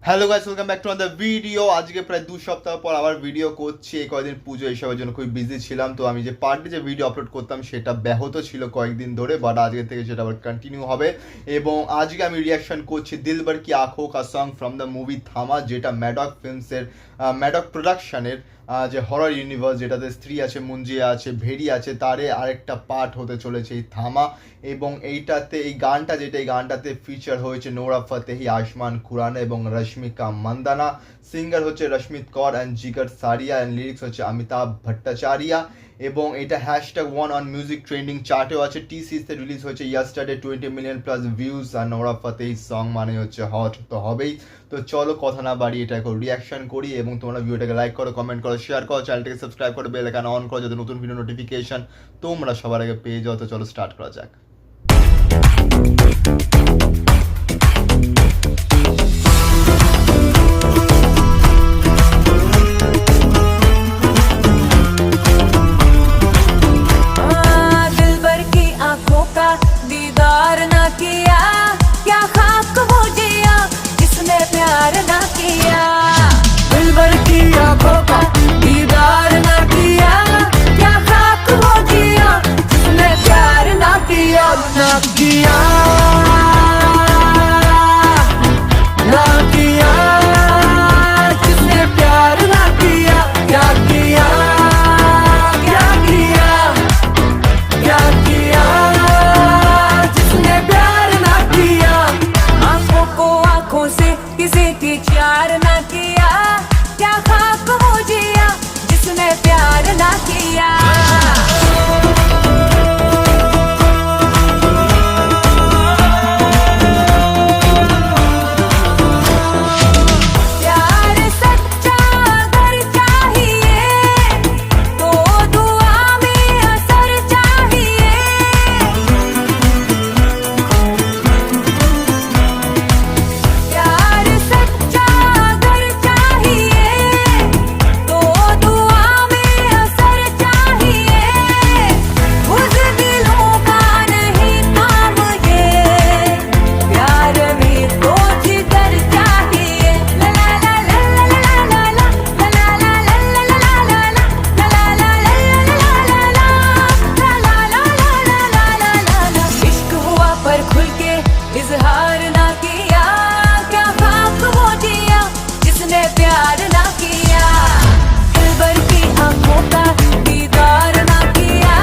Hello guys, welcome back to another video. আজকে প্রায় 2 সপ্তাহ পর আবার ভিডিও করছি। এই কয়েকদিন পুজো এইসবের জন্য খুবই বিজি ছিলাম, তো আমি যে পার্টে যে ভিডিও আপলোড করতাম সেটা ব্যাহত ছিল কয়েকদিন ধরে, বাট আজকে থেকে সেটা আবার কন্টিনিউ হবে। এবং আজকে আমি রিয়াকশন করছি দিলবার কি আঁখোं का সং ফ্রম দ্য মুভি থামা, যেটা ম্যাডক ফিল্মসের ম্যাডক প্রোডাকশনের যে হরর ইউনিভার্স, যেটাতে স্ত্রী আছে, মুঞ্জিয়া আছে, ভেড়ি আছে, তারে আরেকটা পার্ট হতে চলেছে এই থামা। এবং এইটাতে এই গানটাতে ফিচার হয়েছে নোরা ফতেহি, আয়ুষ্মান খুরানা এবং রশ্মিকা মান্দানা। সিঙ্গার হচ্ছে রশ্মিত কর and Jigar Sariya, and lyrics হচ্ছে অমিতাভ ভট্টাচার্য। এবং এটা #1 অন মিউজিক ট্রেন্ডিং চার্টেও আছে। টিসিতে রিলিজ হয়েছে ইয়াস্টারডে, 20 মিলিয়ন প্লাস ভিউজ। আর নোরা ফতেহি সং মানে হচ্ছে হট তো হবেই। তো চলো কথা না বাড়িয়ে এটা এখন রিয়াকশন করি, এবং তোমরা ভিডিওটাকে লাইক করো, কমেন্ট করো, শেয়ার করো, চ্যানেলটাকে সাবস্ক্রাইব করো, বেল আইকন অন করো যাতে নতুন ভিডিও নোটিফিকেশন তোমরা সবার আগে পেয়ে যাও। তো চলো স্টার্ট করা যাক। दिलबर की आंखों का दीदार ना किया, क्या खाक वो जिया जिसने प्यार ना किया। दिलबर की आंखों का दीदार ना किया, क्या खाक वो जिया जिसने प्यार ना किया। ना किया, ना किया, जिसने प्यार ना किया। क्या किया, क्या किया, क्या किया जिसने प्यार ना किया। आंखों को आंखों से किसी की चार ना किया, क्या खाक हो जिया जिसने प्यार ना किया। प्यार सच्चा अगर चाहिए तो दुआ में असर चाहिए। प्यार सच्चा अगर चाहिए तो दुआ में असर चाहिए। उस दिलों का नहीं काम ये, प्यार में तो जिगर चाहिए। ला ला ला ला ला ला ला ला ला ला ला ला ला ला ला ला इश्क हुआ पर खुल के इजहार ना किया, क्या खाक वो जिया जिसने प्यार ना किया। दिलबर की आंखों का दीदार ना किया,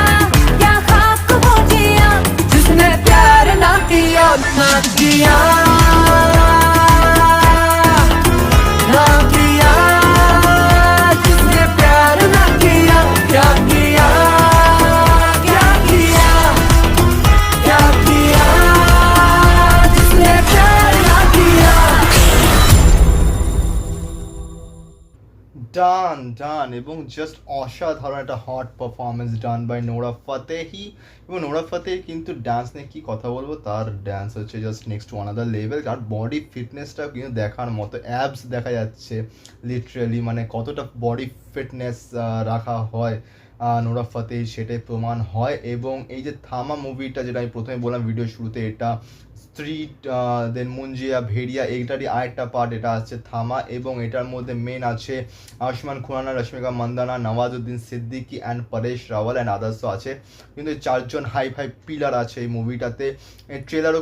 क्या खाक वो जिया जिसने प्यार ना किया। ना किया, ना किया, जिसने प्यार ना किया। क्या किया, क्या किया, क्या किया जिसने प्यार ना किया। ডান এবং জাস্ট অসাধারণ একটা hot performance done by Nora Fatehi. এবং নোরা ফতেহির কিন্তু ডান্স নিয়ে কী কথা বলবো, তার ডান্স হচ্ছে just next to another level. আর বডি ফিটনেসটা কিন্তু দেখার মতো, অ্যাবস দেখা যাচ্ছে লিটারালি, মানে কতটা বডি ফিটনেস রাখা হয় নোরা ফতেহি সেটাই প্রমাণ হয়। এবং এই যে থামা মুভিটা, যেটা আমি প্রথমে বললাম ভিডিও শুরুতে, এটা স্ট্রিট দেন মুঞ্জিয়া, ভেড়িয়া, এইটারই আরেকটা পার্ট, এটা আছে থামা। এবং এটার মধ্যে মেন আছে আয়ুষ্মান খুরানা, রশ্মিকা মান্দানা, নওয়াজুদ্দিন সিদ্দিকী অ্যান্ড পরেশ রাওয়াল অ্যান্ড আদার্সও আছে। কিন্তু এই চারজন হাই পিলার আছে এই মুভিটাতে। ট্রেলারও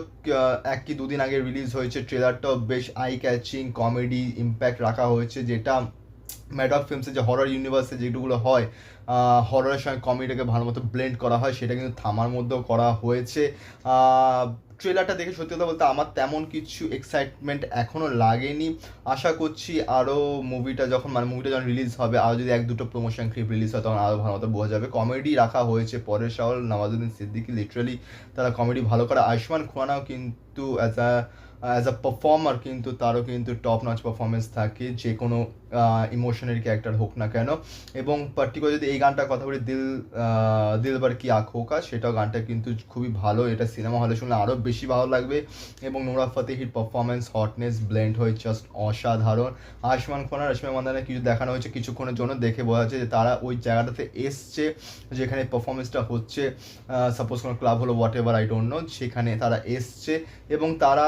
1 কি 2 দিন আগে রিলিজ হয়েছে। ট্রেলারটাও বেশ আই ক্যাচিং, কমেডি ইম্প্যাক্ট রাখা হয়েছে, যেটা ম্যাডক ফিল্মসে যে হরর ইউনিভার্সে যেগুলো হয়, হররের সঙ্গে কমেডিটাকে ভালো মতো ব্লেন্ড করা হয়, সেটা কিন্তু থামার মধ্যেও করা হয়েছে। ট্রেলারটা দেখে সত্যি কথা বলতে আমার তেমন কিছু এক্সাইটমেন্ট এখনও লাগেনি। আশা করছি আরও মুভিটা যখন রিলিজ হবে, আরও যদি 1-2টো প্রমোশন ক্লিপ রিলিজ হয়, তখন আরও ভালো মতো বোঝা যাবে। কমেডি রাখা হয়েছে, পরেশ রাওয়াল, নওয়াজুদ্দিন সিদ্দিকী, লিটারালি তারা কমেডি ভালো করে। আয়ুষ্মান খুরানাও কিন্তু অ্যাজ আ পারফর্মার কিন্তু তারও কিন্তু টপ নচ পারফরমেন্স থাকে, যে কোনো ইমোশনের ক্যারেক্টার হোক না কেন। এবং পার্টিকুলার যদি এই গানটার কথা বলি, দিলবার কি আঁখোं का, সেটাও গানটা কিন্তু খুবই ভালো। এটা সিনেমা হলে শুনলে আরও বেশি ভালো লাগবে। এবং নোরা ফতেহির পারফরমেন্স, হটনেস ব্লেন্ড হয়ে জাস্ট অসাধারণ। আয়ুষ্মান খুরানা, রশ্মিকা মান্দানা কিছু দেখানো হয়েছে কিছুক্ষণের জন্য, দেখে বোঝা যাচ্ছে যে তারা ওই জায়গাটাতে এসছে যেখানে পারফরমেন্সটা হচ্ছে। সাপোজ কোনো ক্লাব হলো, what ever, I don't know, সেখানে তারা এসছে এবং তারা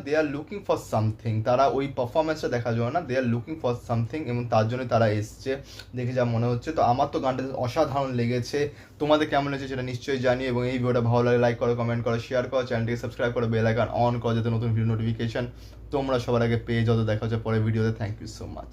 দে আর লুকিং ফর সামথিং, তারা ওই পারফরমেন্সটা দেখার জন্য না, দে আর লুকিং ফর সামথিং, এবং তার জন্য তারা এসছে দেখে যা মনে হচ্ছে। তো আমার তো গানটা অসাধারণ লেগেছে, তোমাদের কেমন লেগেছে সেটা নিশ্চয়ই জানিও, এবং এই ভিডিওটা ভালো লাগে লাইক করো, কমেন্ট করো, শেয়ার করো, চ্যানেলটিকে সাবস্ক্রাইব করো, বেল আইকন অন করো যাতে নতুন ভিডিও নোটিফিকেশন তোমরা সবার আগে পেয়ে যাও। তো দেখা হচ্ছে পরের ভিডিওতে। Thank you so much.